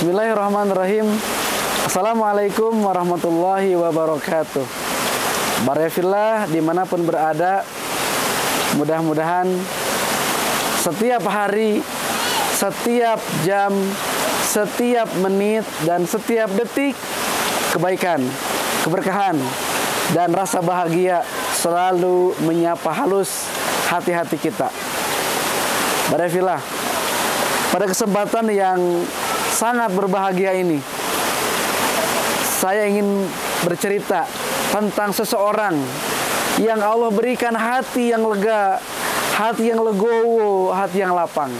Bismillahirrahmanirrahim. Assalamualaikum warahmatullahi wabarakatuh. Barefillah dimanapun berada, mudah-mudahan setiap hari, setiap jam, setiap menit, dan setiap detik kebaikan, keberkahan, dan rasa bahagia selalu menyapa halus hati-hati kita. Barefillah, pada kesempatan yang sangat berbahagia ini, saya ingin bercerita tentang seseorang yang Allah berikan hati yang lega, hati yang legowo, hati yang lapang.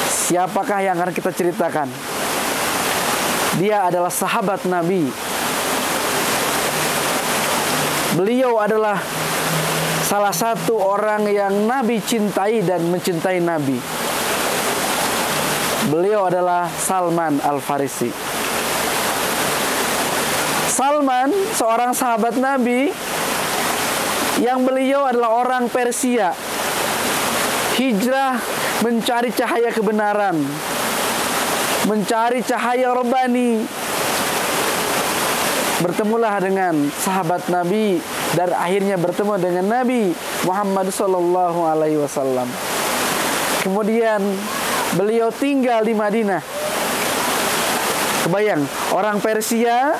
Siapakah yang akan kita ceritakan? Dia adalah sahabat Nabi. Beliau adalah salah satu orang yang Nabi cintai dan mencintai Nabi. Beliau adalah Salman Al-Farisi. Salman, seorang sahabat Nabi, yang beliau adalah orang Persia, hijrah mencari cahaya kebenaran, mencari cahaya Rabbani. Bertemulah dengan sahabat Nabi dan akhirnya bertemu dengan Nabi Muhammad SAW. Kemudian beliau tinggal di Madinah. Kebayang, orang Persia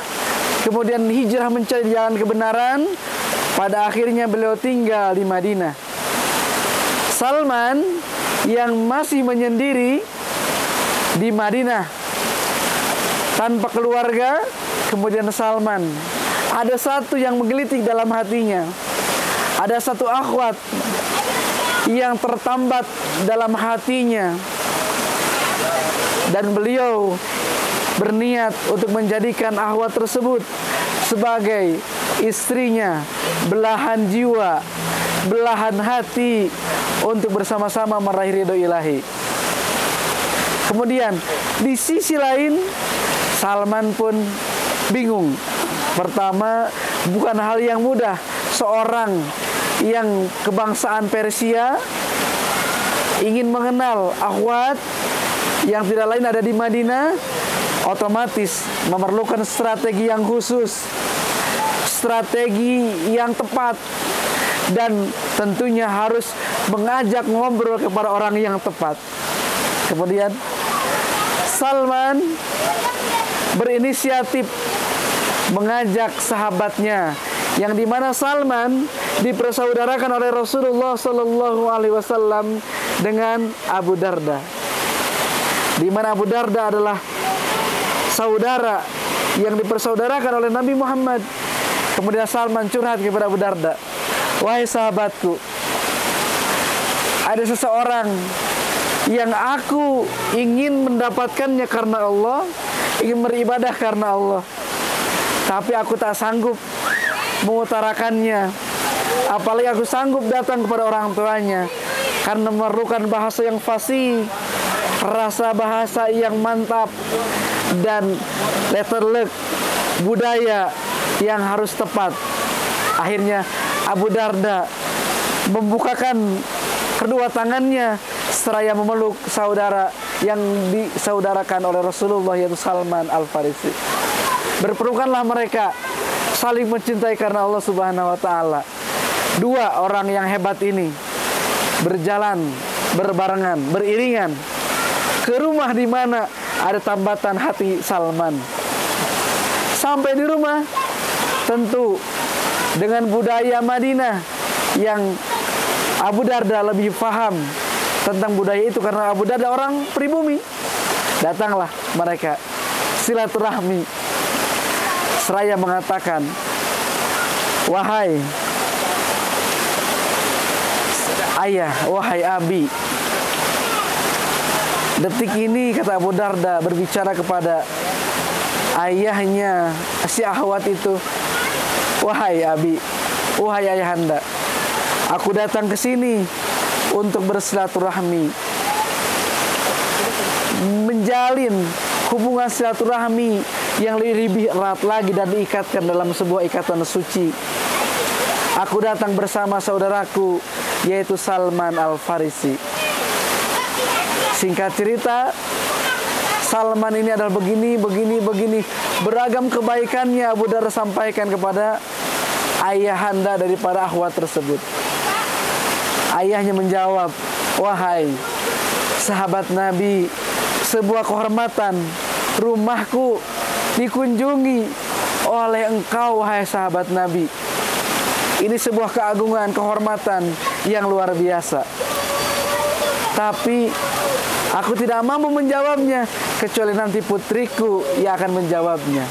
kemudian hijrah mencari jalan kebenaran, pada akhirnya beliau tinggal di Madinah. Salman yang masih menyendiri di Madinah tanpa keluarga, kemudian Salman ada satu yang menggelitik dalam hatinya, ada satu akhwat yang tertambat dalam hatinya, dan beliau berniat untuk menjadikan akhwat tersebut sebagai istrinya, belahan jiwa, belahan hati untuk bersama-sama meraih ridho ilahi. Kemudian di sisi lain Salman pun bingung. Pertama, bukan hal yang mudah seorang yang kebangsaan Persia ingin mengenal akhwat yang tidak lain ada di Madinah, otomatis memerlukan strategi yang khusus, strategi yang tepat, dan tentunya harus mengajak ngobrol kepada orang yang tepat. Kemudian Salman berinisiatif mengajak sahabatnya, yang dimana Salman dipersaudarakan oleh Rasulullah SAW dengan Abu Darda, dimana Abu Darda adalah saudara yang dipersaudarakan oleh Nabi Muhammad. Kemudian Salman curhat kepada Abu Darda, "Wahai sahabatku, ada seseorang yang aku ingin mendapatkannya karena Allah, ingin beribadah karena Allah, tapi aku tak sanggup mengutarakannya, apalagi aku sanggup datang kepada orang tuanya, karena memerlukan bahasa yang fasih, rasa bahasa yang mantap, dan letterlek budaya yang harus tepat." Akhirnya Abu Darda membukakan kedua tangannya seraya memeluk saudara yang disaudarakan oleh Rasulullah, yaitu Salman Al-Farisi. Berpelukanlah mereka, saling mencintai karena Allah Subhanahu wa Ta'ala. Dua orang yang hebat ini berjalan berbarengan, beriringan ke rumah di mana ada tambatan hati Salman. Sampai di rumah, tentu dengan budaya Madinah yang Abu Darda lebih paham tentang budaya itu, karena Abu Darda orang pribumi. Datanglah mereka silaturahmi seraya mengatakan, "Wahai ayah, wahai abi." Detik ini, kata Abu Darda berbicara kepada ayahnya si akhwat itu, "Wahai abi, wahai ayahanda, aku datang ke sini untuk bersilaturahmi, menjalin hubungan silaturahmi yang lebih erat lagi dan diikatkan dalam sebuah ikatan suci. Aku datang bersama saudaraku, yaitu Salman Al-Farisi." Singkat cerita, Salman ini adalah begini. Beragam kebaikannya Abu Darda sampaikan kepada ayahanda daripada akhwat tersebut. Ayahnya menjawab, wahai sahabat Nabi, sebuah kehormatan rumahku dikunjungi oleh engkau, wahai sahabat Nabi. Ini sebuah keagungan, kehormatan yang luar biasa. Tapi aku tidak mampu menjawabnya, kecuali nanti putriku yang akan menjawabnya.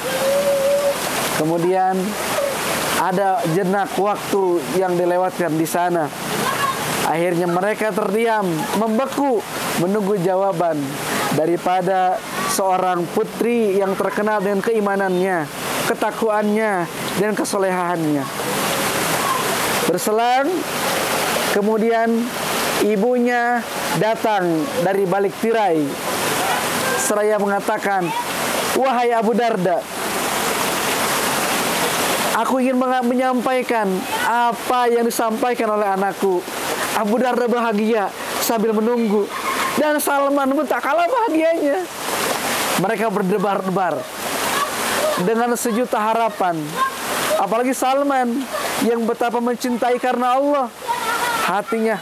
Kemudian ada jenak waktu yang dilewatkan di sana. Akhirnya mereka terdiam, membeku, menunggu jawaban daripada seorang putri yang terkenal dengan keimanannya, ketakwaannya, dan kesolehannya. Berselang, kemudian ibunya datang dari balik tirai seraya mengatakan, wahai Abu Darda, aku ingin menyampaikan apa yang disampaikan oleh anakku. Abu Darda bahagia sambil menunggu, dan Salman pun tak kalah bahagianya. Mereka berdebar-debar dengan sejuta harapan. Apalagi Salman yang betapa mencintai karena Allah, hatinya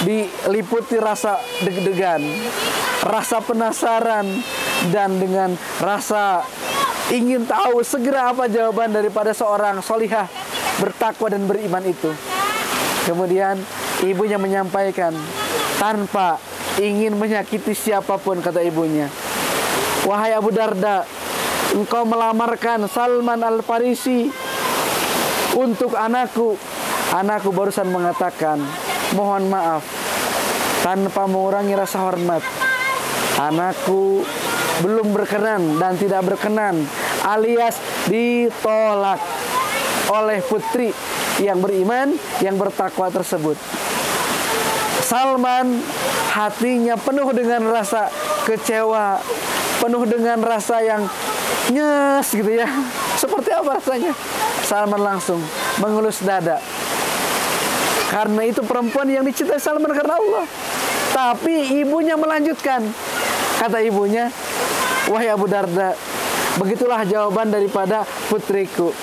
diliputi rasa deg-degan, rasa penasaran, dan dengan rasa ingin tahu segera apa jawaban daripada seorang solihah bertakwa dan beriman itu. Kemudian ibunya menyampaikan tanpa ingin menyakiti siapapun, kata ibunya, wahai Abu Darda, engkau melamarkan Salman Al-Farisi untuk anakku. Anakku barusan mengatakan, mohon maaf, tanpa mengurangi rasa hormat, anakku belum berkenan dan tidak berkenan, alias ditolak oleh putri yang beriman, yang bertakwa tersebut. Salman hatinya penuh dengan rasa kecewa, penuh dengan rasa yang nyes gitu ya. Seperti apa rasanya? Salman langsung mengelus dada. Karena itu perempuan yang dicintai Salman karena Allah. Tapi ibunya melanjutkan. Kata ibunya, wahai Abu Darda, begitulah jawaban daripada putriku.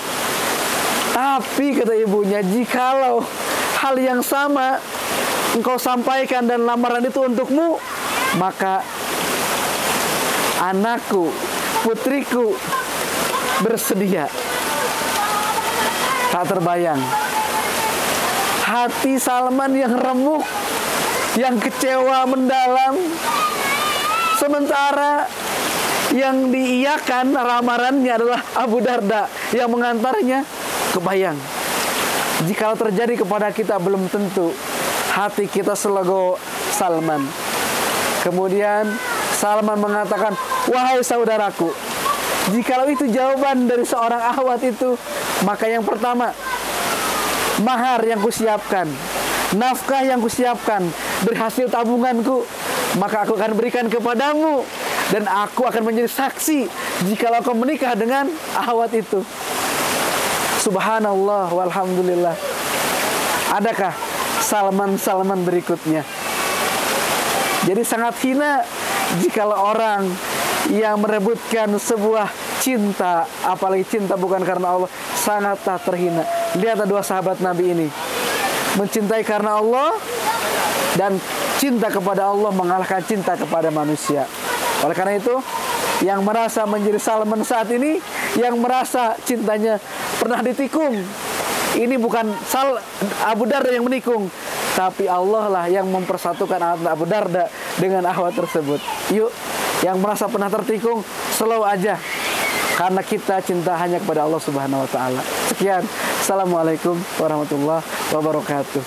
Tapi kata ibunya, jikalau hal yang sama engkau sampaikan dan lamaran itu untukmu, maka anakku, putriku bersedia. Tak terbayang hati Salman yang remuk, yang kecewa mendalam, sementara yang diiyakan lamarannya adalah Abu Darda yang mengantarnya. Kebayang, jika terjadi kepada kita belum tentu hati kita selego Salman. Kemudian Salman mengatakan, wahai saudaraku, jikalau itu jawaban dari seorang akhwat itu, maka yang pertama, mahar yang kusiapkan, nafkah yang kusiapkan, berhasil tabunganku, maka aku akan berikan kepadamu, dan aku akan menjadi saksi jikalau kau menikah dengan akhwat itu. Subhanallah walhamdulillah. Adakah Salman berikutnya? Jadi sangat hina jikalau orang yang merebutkan sebuah cinta, apalagi cinta bukan karena Allah, sangatlah terhina. Lihat dua sahabat Nabi ini, mencintai karena Allah dan cinta kepada Allah mengalahkan cinta kepada manusia. Oleh karena itu, yang merasa menjadi Salman saat ini, yang merasa cintanya pernah ditikung, ini bukan Abu Darda yang menikung, tapi Allah lah yang mempersatukan Abu Darda dengan akhwat tersebut. Yuk, yang merasa pernah tertikung, slow aja, karena kita cinta hanya kepada Allah Subhanahu wa Ta'ala. Sekian, assalamualaikum warahmatullahi wabarakatuh.